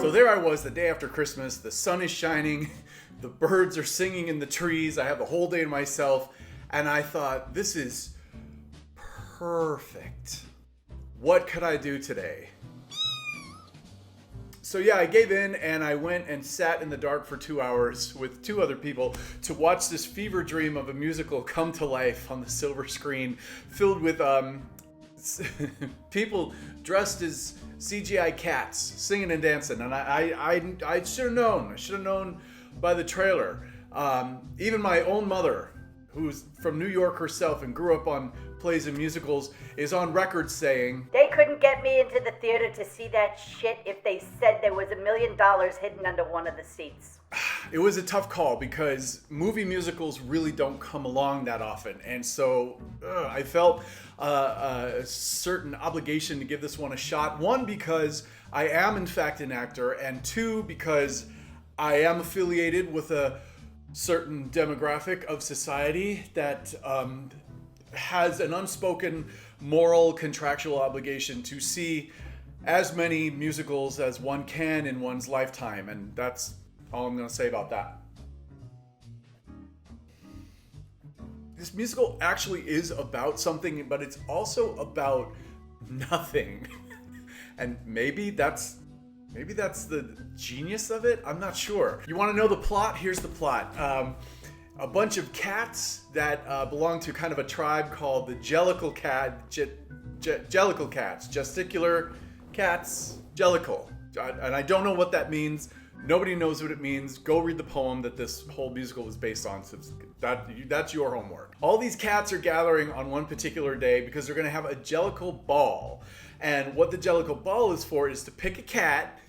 So there I was the day after Christmas. The sun is shining. The birds are singing in the trees. I have the whole day to myself. And I thought, this is perfect. What could I do today? So yeah, I gave in and I went and sat in the dark for 2 hours with 2 other people to watch this fever dream of a musical come to life on the silver screen, filled with people dressed as CGI cats singing and dancing. And I should have known. I should have known by the trailer. Even my own mother, who's from New York herself and grew up on plays and musicals, is on record saying, "They couldn't get me into the theater to see that shit if they said there was $1 million hidden under one of the seats." It was a tough call because movie musicals really don't come along that often. And so I felt a certain obligation to give this one a shot. 1, because I am in fact an actor, and 2, because I am affiliated with a certain demographic of society that has an unspoken moral contractual obligation to see as many musicals as one can in one's lifetime. And that's all I'm going to say about that. This musical actually is about something, but it's also about nothing. And maybe that's the genius of it. I'm not sure. You want to know the plot? Here's the plot. A bunch of cats that belong to kind of a tribe called the Jellicle cats. Gesticular cats. Jellicle. And I don't know what that means. Nobody knows what it means. Go read the poem that this whole musical is based on. So that's your homework. All these cats are gathering on one particular day because they're going to have a Jellicle ball. And what the Jellicle ball is for is to pick a cat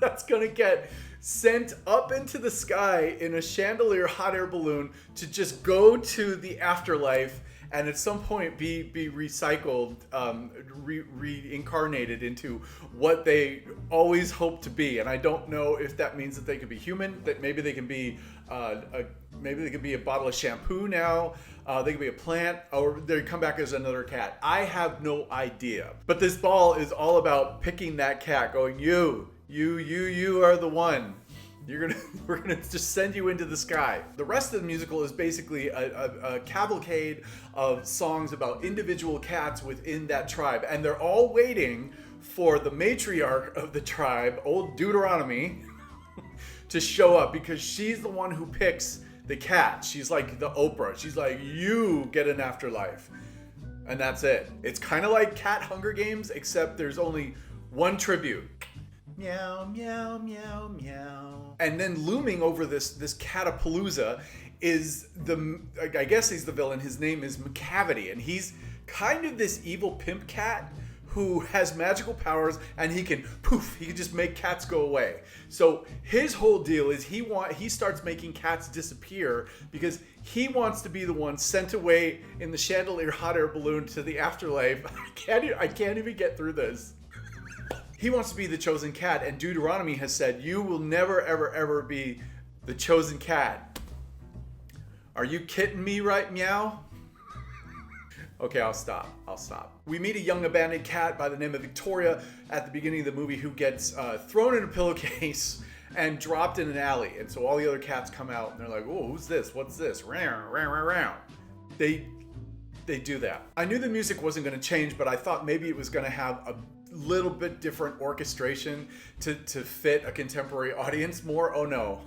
that's going to get sent up into the sky in a chandelier hot air balloon to just go to the afterlife and at some point be recycled, reincarnated into what they always hope to be. And I don't know if that means that they could be human, that maybe they can be a bottle of shampoo now, they could be a plant, or they come back as another cat. I have no idea. But this ball is all about picking that cat, going, you are the one. We're gonna just send you into the sky. The rest of the musical is basically a cavalcade of songs about individual cats within that tribe, and they're all waiting for the matriarch of the tribe, old Deuteronomy, to show up because she's the one who picks the cat. She's like the Oprah. She's like, you get an afterlife, and that's it. It's kind of like Cat Hunger Games, except there's only one tribute. Meow, meow, meow, meow. And then looming over this catapalooza is I guess he's the villain. His name is Macavity, and he's kind of this evil pimp cat who has magical powers, and he can just make cats go away. So his whole deal is he starts making cats disappear because he wants to be the one sent away in the chandelier hot air balloon to the afterlife. I can't even get through this. He wants to be the chosen cat, and Deuteronomy has said, you will never, ever, ever be the chosen cat. Are you kidding me right meow? Okay, I'll stop. We meet a young abandoned cat by the name of Victoria at the beginning of the movie who gets thrown in a pillowcase and dropped in an alley. And so all the other cats come out and they're like, oh, who's this? What's this? They do that. I knew the music wasn't going to change, but I thought maybe it was going to have a little bit different orchestration to fit a contemporary audience more. Oh no.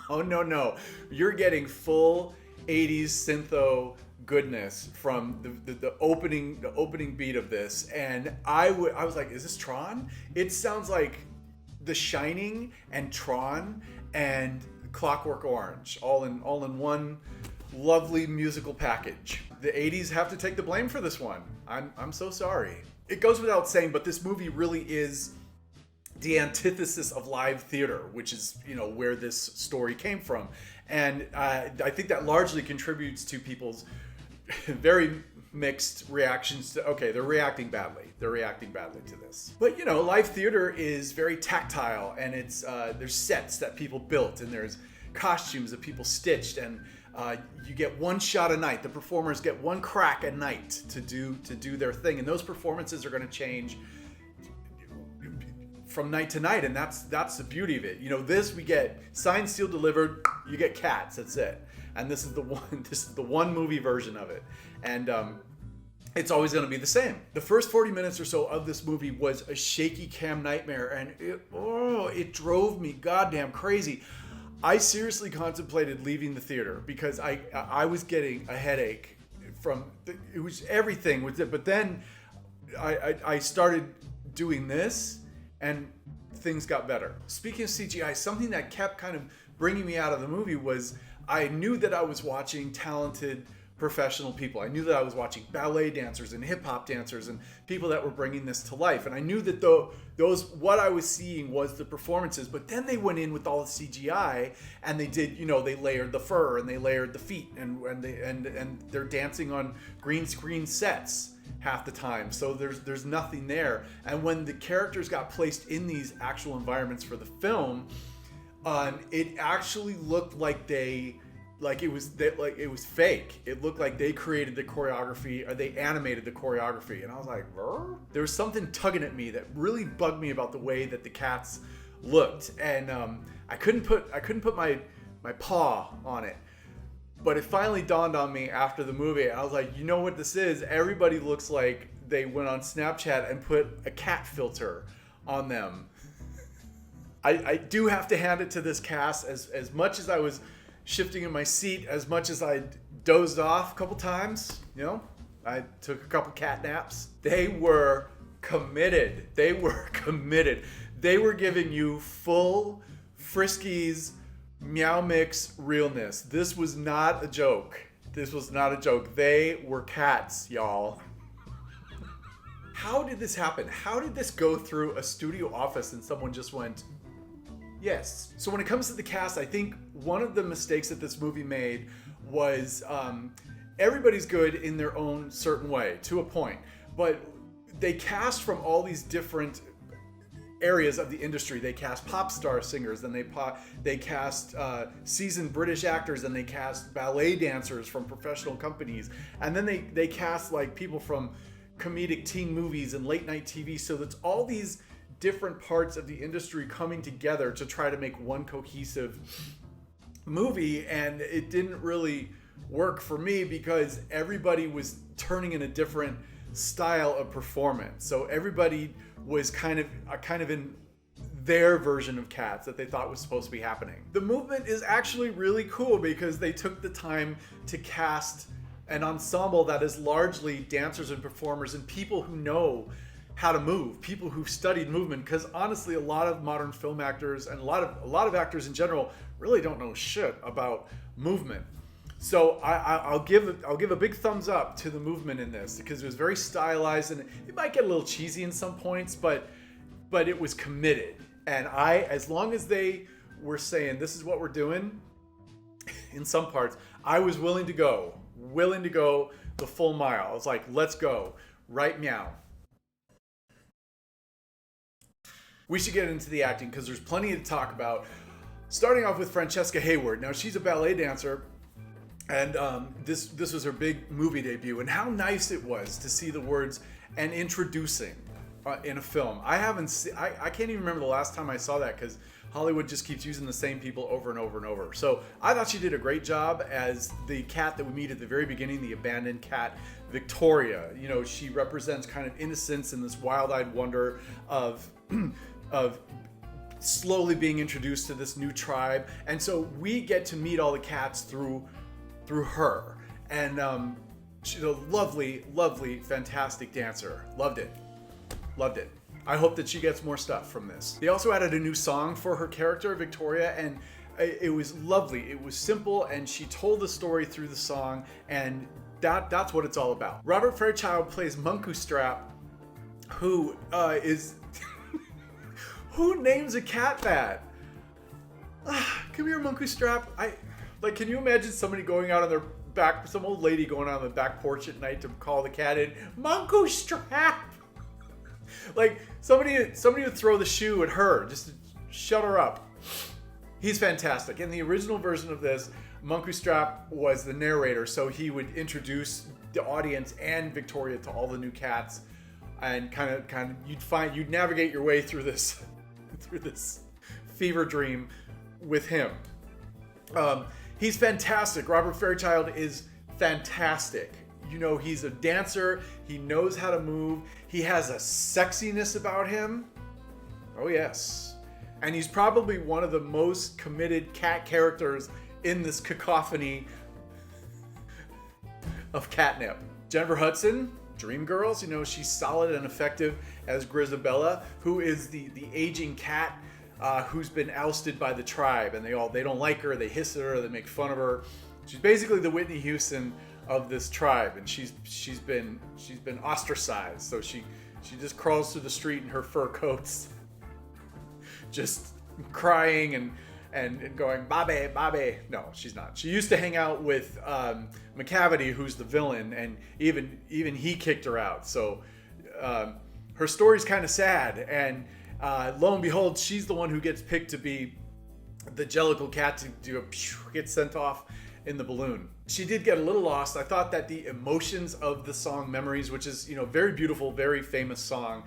Oh no. You're getting full 80s syntho goodness from the opening beat of this, and I was like, is this Tron? It sounds like The Shining and Tron and Clockwork Orange all in one lovely musical package. The 80s have to take the blame for this one. I'm so sorry. It goes without saying, but this movie really is the antithesis of live theater, which is, where this story came from. And I think that largely contributes to people's very mixed reactions to, okay, they're reacting badly to this. But, live theater is very tactile, and it's there's sets that people built, and there's costumes that people stitched, and you get one shot a night. The performers get one crack a night to do their thing, and those performances are going to change from night to night, and that's the beauty of it. You know, this we get signed, sealed, delivered. You get cats. That's it. And this is the one movie version of it, and it's always going to be the same. The first 40 minutes or so of this movie was a shaky cam nightmare, and it drove me goddamn crazy. I seriously contemplated leaving the theater because I was getting a headache from it was everything with it. But then I started doing this, and things got better. Speaking of CGI, something that kept kind of bringing me out of the movie was I knew that I was watching talented professional people. I knew that I was watching ballet dancers and hip hop dancers and people that were bringing this to life. And I knew that what I was seeing was the performances, but then they went in with all the CGI and they did, you know, they layered the fur and they layered the feet and they're dancing on green screen sets half the time. So there's nothing there. And when the characters got placed in these actual environments for the film, it actually looked like it was fake. It looked like they created the choreography or they animated the choreography, and I was like, "Rrr?" There was something tugging at me that really bugged me about the way that the cats looked, and I couldn't put my paw on it. But it finally dawned on me after the movie, and I was like, you know what this is? Everybody looks like they went on Snapchat and put a cat filter on them. I do have to hand it to this cast. As much as I was shifting in my seat, as much as I dozed off a couple times, you know, I took a couple cat naps. They were committed. They were giving you full Friskies Meow Mix realness. This was not a joke. They were cats, y'all. How did this happen? How did this go through a studio office and someone just went, yes? So when it comes to the cast, I think one of the mistakes that this movie made was everybody's good in their own certain way, to a point. But they cast from all these different areas of the industry. They cast pop star singers, then they cast seasoned British actors, and they cast ballet dancers from professional companies, and then they cast like people from comedic teen movies and late night TV. So that's all these different parts of the industry coming together to try to make one cohesive movie, and it didn't really work for me because everybody was turning in a different style of performance. So everybody was kind of in their version of Cats that they thought was supposed to be happening. The movement is actually really cool because they took the time to cast an ensemble that is largely dancers and performers and people who know how to move, people who've studied movement, because honestly a lot of modern film actors and a lot of actors in general really don't know shit about movement. So I'll give a big thumbs up to the movement in this because it was very stylized, and it might get a little cheesy in some points, but it was committed. And as long as they were saying this is what we're doing in some parts, I was willing to go the full mile. I was like, let's go right now. We should get into the acting because there's plenty to talk about. Starting off with FRANCESCA Hayward. Now she's a ballet dancer. And this was her big movie debut, and how nice it was to see the words "and introducing" in a film. I can't even remember the last time I saw that because Hollywood just keeps using the same people over and over and over. So I thought she did a great job as the cat that we meet at the very beginning, the abandoned cat, Victoria. You know, she represents kind of innocence and this wild-eyed wonder of slowly being introduced to this new tribe, and so we get to meet all the cats through her, and she's a lovely, fantastic dancer. Loved it. I hope that she gets more stuff from this. They also added a new song for her character, Victoria, and it was lovely. It was simple, and she told the story through the song, and that's what it's all about. Robert Fairchild plays Munku Strap, who is... Who names a cat that? Come here, Munku Strap. Can you imagine somebody going out on their back, some old lady going out on the back porch at night to call the cat in, Munku Strap? Like, somebody would throw the shoe at her, just to shut her up. He's fantastic. In the original version of this, Munku Strap was the narrator, so he would introduce the audience and Victoria to all the new cats, and kind of you'd navigate your way through this through this fever dream with him. He's fantastic. Robert Fairchild is fantastic. You know, he's a dancer. He knows how to move. He has a sexiness about him. Oh, yes. And he's probably one of the most committed cat characters in this cacophony of catnip. Jennifer Hudson, Dreamgirls, you know, she's solid and effective as Grisabella, who is the aging cat who's been ousted by the tribe, and they don't like her, they hiss at her, they make fun of her. She's basically the Whitney Houston of this tribe, and she's been ostracized. So she just crawls through the street in her fur coats, just crying and going, Bobby, Bobby. No, she's not. She used to hang out with Macavity, who's the villain, and even he kicked her out. So her story's kind of sad, and lo and behold, she's the one who gets picked to be the Jellicle cat to get sent off in the balloon. She did get a little lost. I thought that the emotions of the song Memories, which is, you know, very beautiful, very famous song,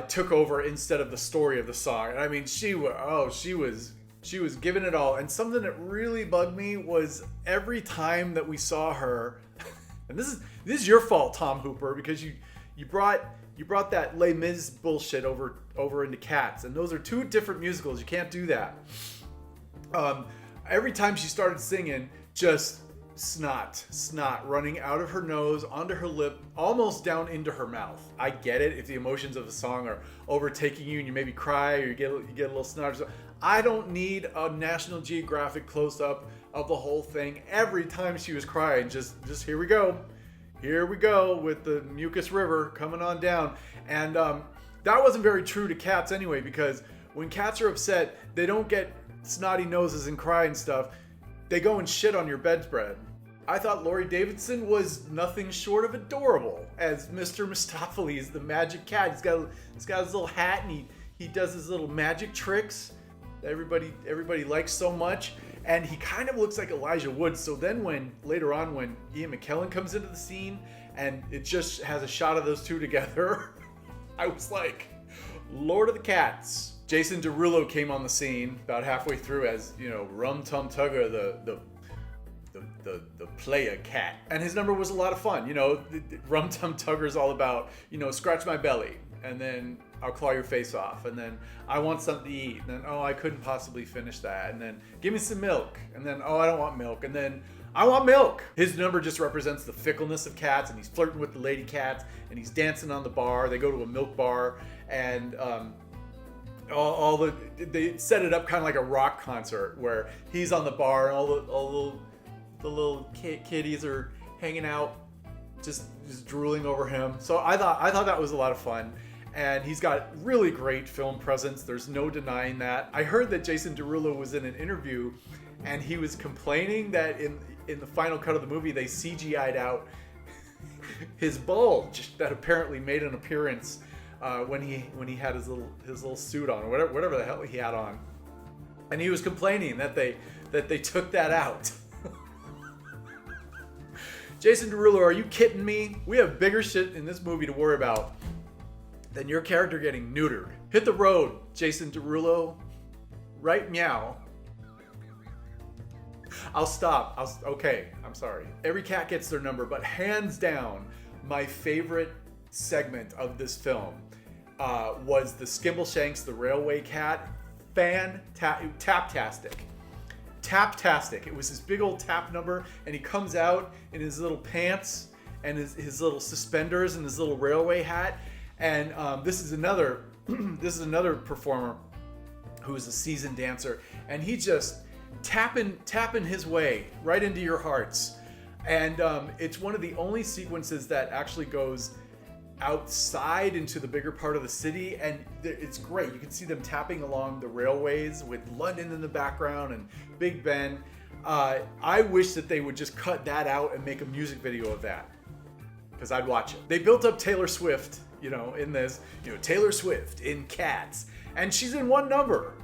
took over instead of the story of the song. And I mean, she was giving it all. And something that really bugged me was every time that we saw her, and this is your fault, Tom Hooper, because you brought that Les Mis bullshit over into Cats, and those are two different musicals. You can't do that. Every time she started singing, just snot running out of her nose, onto her lip, almost down into her mouth. I get it if the emotions of the song are overtaking you and you maybe cry or you get a little snot. I don't need a National Geographic close-up of the whole thing. Every time she was crying, just here we go with the mucus river coming on down. And that wasn't very true to cats anyway, because when cats are upset, they don't get snotty noses and cry and stuff. They go and shit on your bedspread. I thought Laurie Davidson was nothing short of adorable as Mr. Mistopheles, the magic cat. He's got his little hat, and he does his little magic tricks that everybody likes so much. And he kind of looks like Elijah Wood. So then later on when Ian McKellen comes into the scene and it just has a shot of those two together, I was like, Lord of the Cats. Jason Derulo came on the scene about halfway through as, you know, Rum Tum Tugger, the playa cat. And his number was a lot of fun. You know, Rum Tum Tugger is all about, you know, scratch my belly, and then I'll claw your face off, and then I want something to eat, and then, oh, I couldn't possibly finish that, and then give me some milk, and then, oh, I don't want milk, and then I want milk. His number just represents the fickleness of cats, and he's flirting with the lady cats, and he's dancing on the bar. They go to a milk bar, and they set it up kind of like a rock concert where he's on the bar and all the little kitties are hanging out, just drooling over him. So I thought that was a lot of fun. And he's got really great film presence. There's no denying that. I heard that Jason Derulo was in an interview and he was complaining that in the final cut of the movie they CGI'd out his bulge that apparently made an appearance when he had his little suit on, or whatever the hell he had on. And he was complaining that they took that out. Jason Derulo, are you kidding me? We have bigger shit in this movie to worry about than your character getting neutered. Hit the road, Jason Derulo. Right, meow. I'll stop. Okay, I'm sorry. Every cat gets their number, but hands down, my favorite segment of this film was the Skimbleshanks, the railway cat. Taptastic. It was his big old tap number, and he comes out in his little pants and his little suspenders and his little railway hat. And this is another performer who is a seasoned dancer, and he just tapping his way right into your hearts. And it's one of the only sequences that actually goes outside into the bigger part of the city, and it's great. You can see them tapping along the railways with London in the background and Big Ben. I wish that they would just cut that out and make a music video of that, because I'd watch it. They built up Taylor Swift, you know, in this, you know, Taylor Swift in Cats, and she's in one number.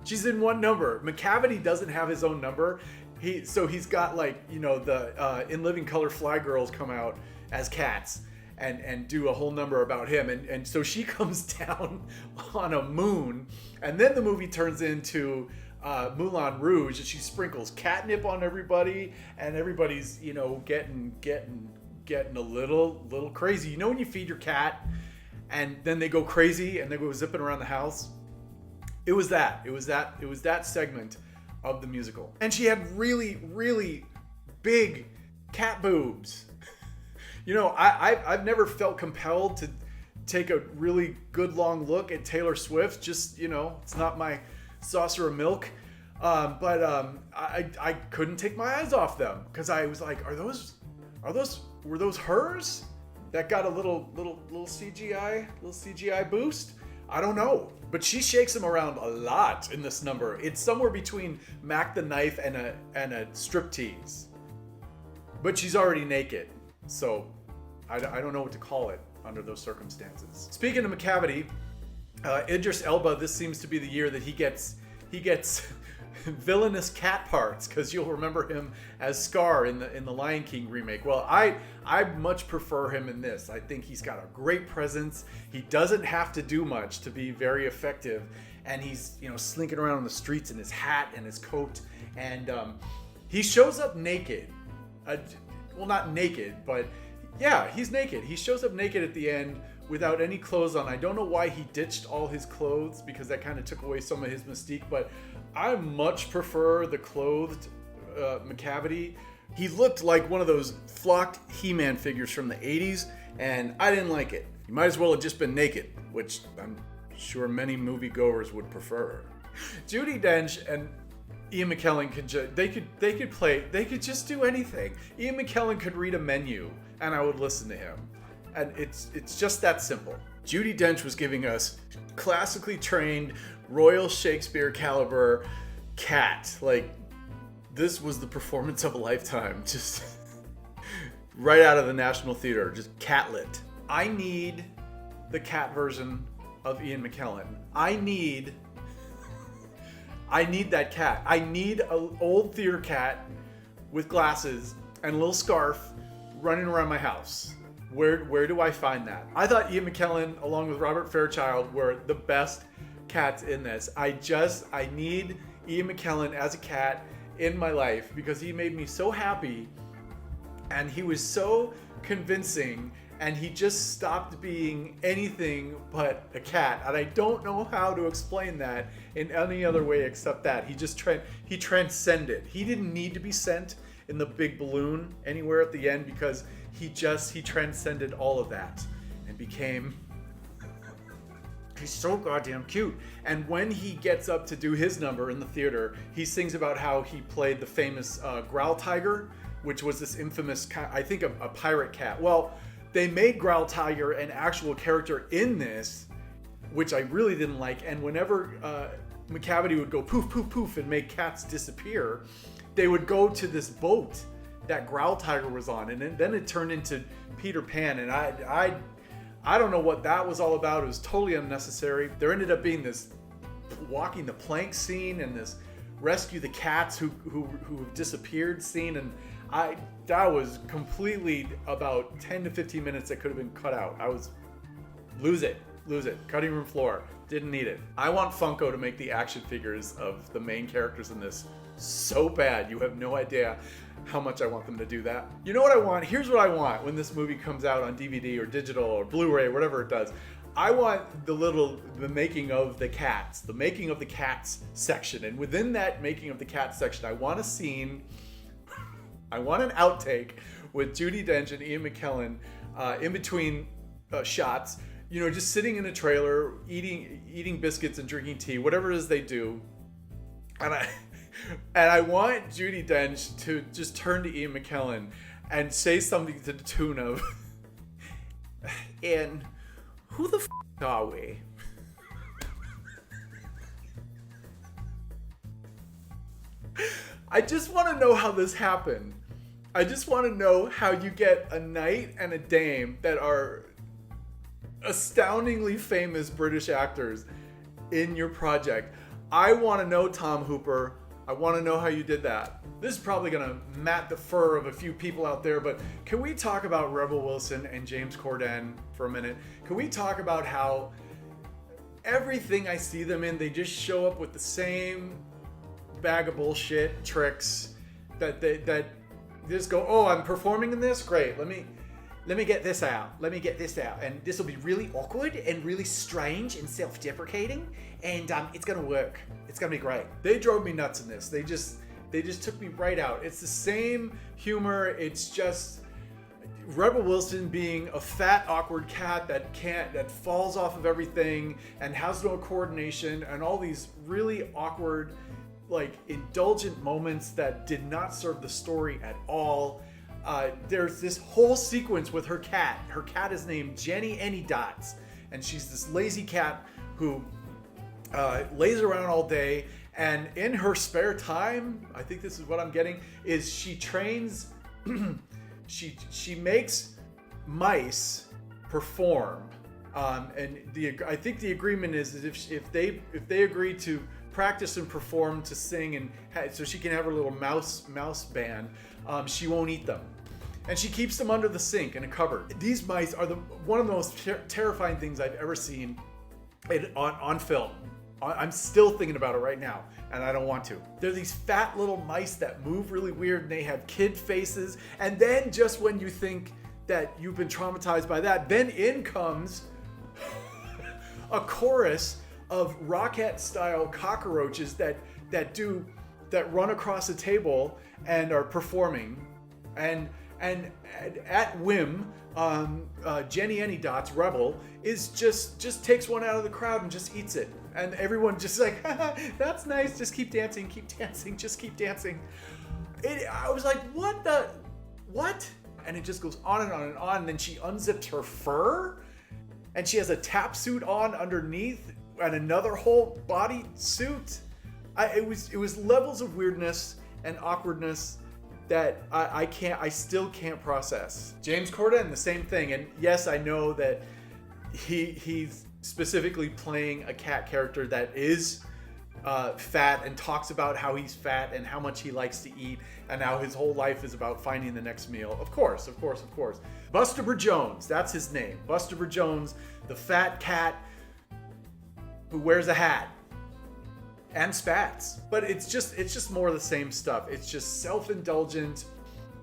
Macavity doesn't have his own number. He's got, like, you know, the In Living Color Fly Girls come out as cats, and do a whole number about him. And so she comes down on a moon, and then the movie turns into Moulin Rouge, and she sprinkles catnip on everybody, and everybody's, you know, getting a little crazy. You know when you feed your cat and then they go crazy and they go zipping around the house? It was that segment of the musical. And she had really, really big cat boobs. You know, I've never felt compelled to take a really good long look at Taylor Swift. Just, you know, it's not my saucer of milk. But I couldn't take my eyes off them because I was like, were those hers that got a little CGI boost? I don't know. But she shakes him around a lot in this number. It's somewhere between Mac the Knife and a striptease. But she's already naked, so I don't know what to call it under those circumstances. Speaking of Macavity, Idris Elba, this seems to be the year that he gets villainous cat parts, because you'll remember him as Scar in the Lion King remake. Well, I much prefer him in this. I think he's got a great presence. He doesn't have to do much to be very effective, and he's, you know, slinking around on the streets in his hat and his coat, and he shows up naked. Well, not naked, but yeah, he's naked. He shows up naked at the end without any clothes on. I don't know why he ditched all his clothes, because that kind of took away some of his mystique, but I much prefer the clothed Macavity. He looked like one of those flocked He-Man figures from the 80s, and I didn't like it. He might as well have just been naked, which I'm sure many moviegoers would prefer. Judi Dench and Ian McKellen could just do anything. Ian McKellen could read a menu, and I would listen to him. And it's just that simple. Judi Dench was giving us classically trained Royal Shakespeare caliber cat. Like, this was the performance of a lifetime. Just right out of the National Theater, just catlit. I need the cat version of Ian McKellen. I need that cat. I need an old theater cat with glasses and a little scarf running around my house. Where do I find that? I thought Ian McKellen, along with Robert Fairchild, were the best cats in this. I need Ian McKellen as a cat in my life, because he made me so happy, and he was so convincing, and he just stopped being anything but a cat. And I don't know how to explain that in any other way except that. He transcended. He didn't need to be sent in the big balloon anywhere at the end, because he transcended all of that and became... He's so goddamn cute. And when he gets up to do his number in the theater, he sings about how he played the famous Growl Tiger, which was this infamous, I think, a pirate cat. Well, they made Growl Tiger an actual character in this, which I really didn't like. And whenever Macavity would go poof, poof, poof and make cats disappear, they would go to this boat that Growl Tiger was on. And then it turned into Peter Pan. And I don't know what that was all about. It was totally unnecessary. There ended up being this walking the plank scene and this rescue the cats who disappeared scene, and that was completely about 10 to 15 minutes that could have been cut out. I was lose it, cutting room floor. Didn't need it. I want Funko to make the action figures of the main characters in this so bad. You have no idea how much I want them to do that. You know what I want? Here's what I want when this movie comes out on DVD or digital or Blu-ray, whatever it does. I want the making of the cats, the making of the cats section. And within that making of the cats section, I want a scene, I want an outtake with Judi Dench and Ian McKellen in between shots, you know, just sitting in a trailer, eating biscuits and drinking tea, whatever it is they do. And I want Judi Dench to just turn to Ian McKellen and say something to the tune of, "And who the f*** are we?" I just want to know how this happened. I just want to know how you get a knight and a dame that are astoundingly famous British actors in your project. I want to know, Tom Hooper. I want to know how you did that. This is probably going to mat the fur of a few people out there, but can we talk about Rebel Wilson and James Corden for a minute? Can we talk about how everything I see them in, they just show up with the same bag of bullshit tricks that they just go, oh, I'm performing in this? Great, let me get this out. Let me get this out. And this will be really awkward and really strange and self-deprecating. And it's going to work. It's going to be great. They drove me nuts in this. They just took me right out. It's the same humor. It's just Rebel Wilson being a fat, awkward cat that falls off of everything and has no coordination, and all these really awkward, like, indulgent moments that did not serve the story at all. There's this whole sequence with her cat. Her cat is named Jenny Any Dots, and she's this lazy cat who lays around all day, and in her spare time, I think this is what I'm getting, is she trains, she makes mice perform, and I think the agreement is that if they agree to practice and perform to sing, and so she can have her little mouse band, she won't eat them. And she keeps them under the sink in a cupboard. These mice are one of the most terrifying things I've ever seen on film. I'm still thinking about it right now, and I don't want to. They're these fat little mice that move really weird, and they have kid faces. And then just when you think that you've been traumatized by that, then in comes a chorus of Rockette-style cockroaches that run across a table and are performing, and at whim, Jenny Any Dots, Rebel, just takes one out of the crowd and just eats it, and everyone just like, that's nice, just keep dancing, just keep dancing. I was like, what? And it just goes on and on and on, and then she unzips her fur, and she has a tap suit on underneath, and another whole body suit. It was levels of weirdness and awkwardness that I still can't process. James Corden, the same thing. And yes, I know that he's specifically playing a cat character that is fat and talks about how he's fat and how much he likes to eat and how his whole life is about finding the next meal. Of course. Buster Jones, that's his name. Buster Jones, the fat cat who wears a hat and spats. But it's just more of the same stuff. It's just self-indulgent.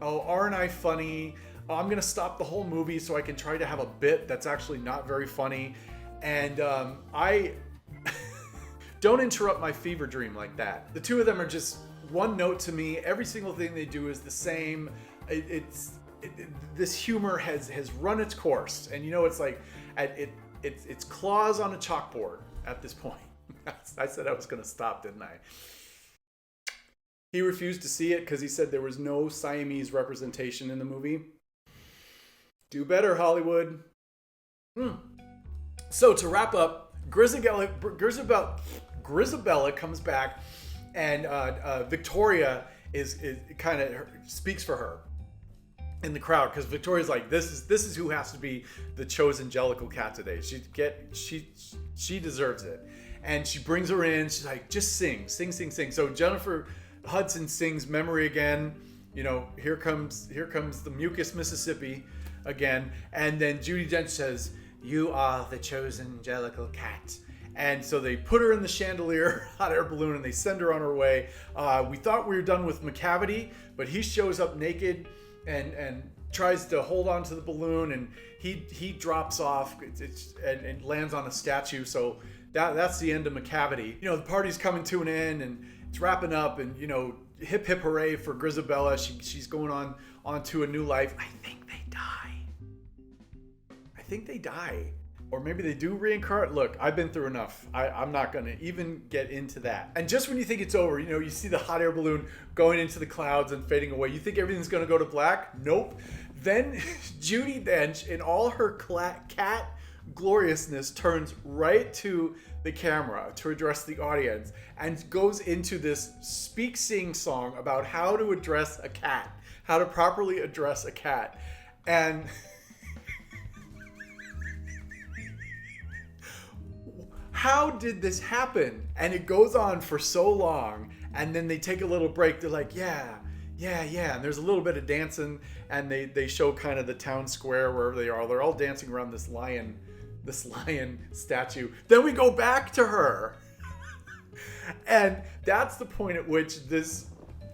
Oh, aren't I funny? Oh, I'm gonna stop the whole movie so I can try to have a bit that's actually not very funny. And I don't interrupt my fever dream like that. The two of them are just one note to me. Every single thing they do is the same. This humor has run its course, and it's like it's claws on a chalkboard at this point. I said I was going to stop, didn't I? He refused to see it because he said there was no Siamese representation in the movie. Do better, Hollywood. So to wrap up, Grisabella comes back, and Victoria is kind of speaks for her in the crowd, because Victoria's like, this is who has to be the chosen Jellicle cat today. She deserves it. And she brings her in. She's like, just sing. So Jennifer Hudson sings "Memory" again. Here comes the mucus Mississippi again. And then Judi Dench says, "You are the chosen Jellicle cat." And so they put her in the chandelier hot air balloon, and they send her on her way. We thought we were done with Macavity, but he shows up naked and tries to hold on to the balloon, and he drops off and lands on a statue. So that's the end of Macavity. The party's coming to an end, and it's wrapping up, and hip hip hooray for Grisabella. She's going on to a new life. I think they die. Or maybe they do reincarnate. Look, I've been through enough. I'm not going to even get into that. And just when you think it's over, you see the hot air balloon going into the clouds and fading away. You think everything's going to go to black? Nope. Then Judi Dench, in all her cat gloriousness, turns right to the camera to address the audience and goes into this sing song about how to address a cat, how to properly address a cat. And how did this happen? And it goes on for so long, And then they take a little break. They're like, yeah. And there's a little bit of dancing, and they show kind of the town square wherever they are. They're all dancing around this lion statue. Then we go back to her. And that's the point at which this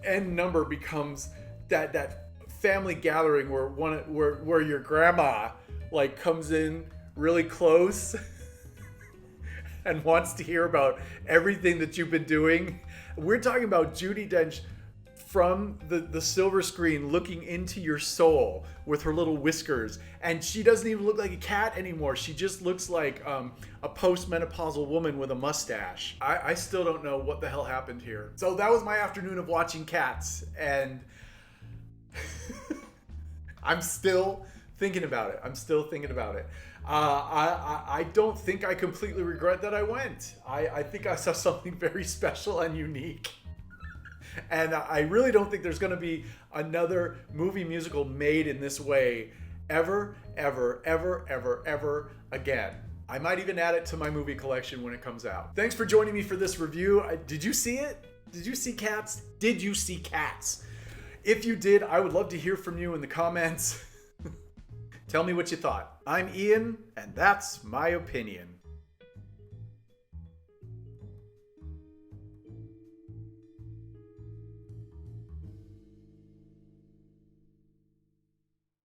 end number becomes that family gathering where your grandma like comes in really close and wants to hear about everything that you've been doing. We're talking about Judi Dench from the silver screen looking into your soul with her little whiskers. And she doesn't even look like a cat anymore. She just looks like a postmenopausal woman with a mustache. I still don't know what the hell happened here. So that was my afternoon of watching Cats, and I'm still thinking about it. I don't think I completely regret that I went. I think I saw something very special and unique. And I really don't think there's going to be another movie musical made in this way ever again. I might even add it to my movie collection when it comes out. Thanks for joining me for this review. Did you see it? Did you see Cats? Did you see Cats? If you did, I would love to hear from you in the comments. Tell me what you thought. I'm Ian, and that's my opinion.